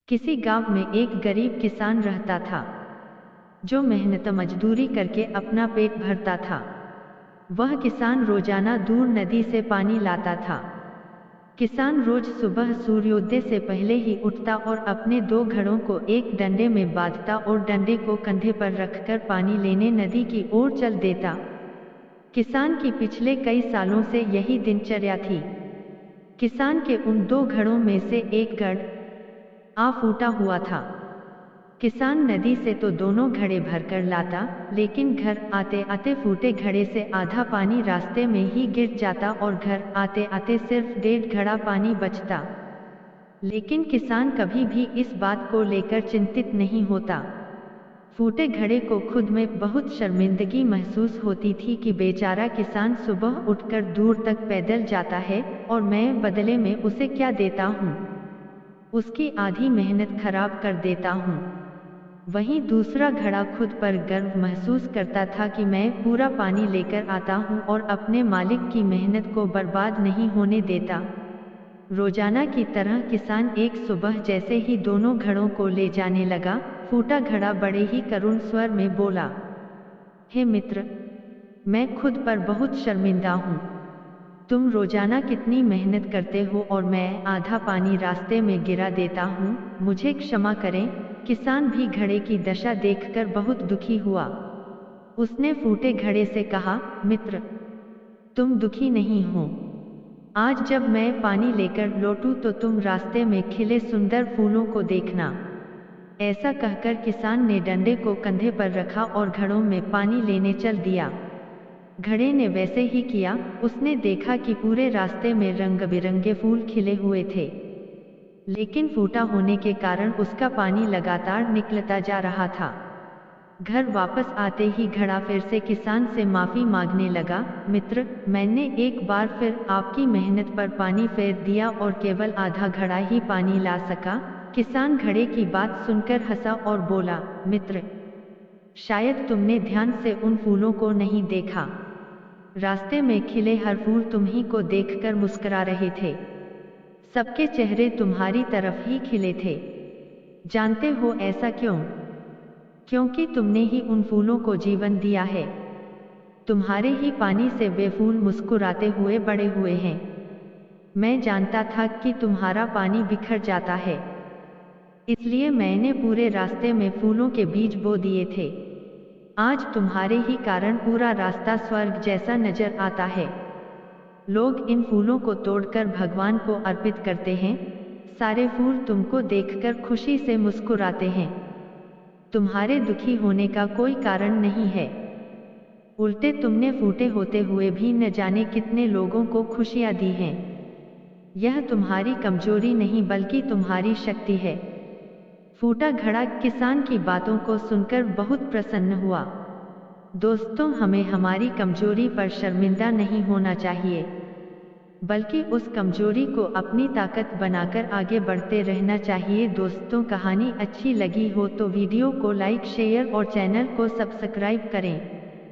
किसी गांव में एक गरीब किसान रहता था जो मेहनत मजदूरी करके अपना पेट भरता था। वह किसान रोजाना दूर नदी से पानी लाता था। किसान रोज सुबह सूर्योदय से पहले ही उठता और अपने दो घड़ों को एक डंडे में बांधता और डंडे को कंधे पर रखकर पानी लेने नदी की ओर चल देता। किसान की पिछले कई सालों से यही दिनचर्या थी। किसान के उन दो घड़ों में से एक घड़ आ फूटा हुआ था। किसान नदी से तो दोनों घड़े भरकर लाता, लेकिन घर आते आते फूटे घड़े से आधा पानी रास्ते में ही गिर जाता और घर आते आते सिर्फ 1.5 घड़ा पानी बचता। लेकिन किसान कभी भी इस बात को लेकर चिंतित नहीं होता। फूटे घड़े को खुद में बहुत शर्मिंदगी महसूस होती थी कि बेचारा किसान सुबह उठकर दूर तक पैदल जाता है और मैं बदले में उसे क्या देता हूँ, उसकी आधी मेहनत खराब कर देता हूँ। वहीं दूसरा घड़ा खुद पर गर्व महसूस करता था कि मैं पूरा पानी लेकर आता हूँ और अपने मालिक की मेहनत को बर्बाद नहीं होने देता। रोजाना की तरह किसान एक सुबह जैसे ही दोनों घड़ों को ले जाने लगा, फूटा घड़ा बड़े ही करुण स्वर में बोला, हे मित्र, मैं खुद पर बहुत शर्मिंदा हूँ। तुम रोजाना कितनी मेहनत करते हो और मैं आधा पानी रास्ते में गिरा देता हूँ, मुझे क्षमा करें। किसान भी घड़े की दशा देखकर बहुत दुखी हुआ। उसने फूटे घड़े से कहा, मित्र, तुम दुखी नहीं हो। आज जब मैं पानी लेकर लौटूं तो तुम रास्ते में खिले सुंदर फूलों को देखना। ऐसा कहकर किसान ने डंडे को कंधे पर रखा और घड़ों में पानी लेने चल दिया। घड़े ने वैसे ही किया। उसने देखा कि पूरे रास्ते में रंग बिरंगे फूल खिले हुए थे, लेकिन फूटा होने के कारण उसका पानी लगातार निकलता जा रहा था। घर वापस आते ही घड़ा फिर से किसान से माफी मांगने लगा, मित्र, मैंने एक बार फिर आपकी मेहनत पर पानी फेर दिया और केवल आधा घड़ा ही पानी ला सका। किसान घड़े की बात सुनकर हंसा और बोला, मित्र, शायद तुमने ध्यान से उन फूलों को नहीं देखा। रास्ते में खिले हर फूल तुम्ही को देखकर मुस्कुरा रहे थे। सबके चेहरे तुम्हारी तरफ ही खिले थे। जानते हो ऐसा क्यों? क्योंकि तुमने ही उन फूलों को जीवन दिया है। तुम्हारे ही पानी से वे फूल मुस्कुराते हुए बड़े हुए हैं। मैं जानता था कि तुम्हारा पानी बिखर जाता है, इसलिए मैंने पूरे रास्ते में फूलों के बीज बो दिए थे। आज तुम्हारे ही कारण पूरा रास्ता स्वर्ग जैसा नजर आता है। लोग इन फूलों को तोड़कर भगवान को अर्पित करते हैं। सारे फूल तुमको देखकर खुशी से मुस्कुराते हैं। तुम्हारे दुखी होने का कोई कारण नहीं है। उल्टे तुमने फूटे होते हुए भी न जाने कितने लोगों को खुशियां दी हैं। यह तुम्हारी कमजोरी नहीं बल्कि तुम्हारी शक्ति है। फूटा घड़ा किसान की बातों को सुनकर बहुत प्रसन्न हुआ। दोस्तों, हमें हमारी कमजोरी पर शर्मिंदा नहीं होना चाहिए, बल्कि उस कमजोरी को अपनी ताकत बनाकर आगे बढ़ते रहना चाहिए। दोस्तों, कहानी अच्छी लगी हो तो वीडियो को लाइक, शेयर और चैनल को सब्सक्राइब करें।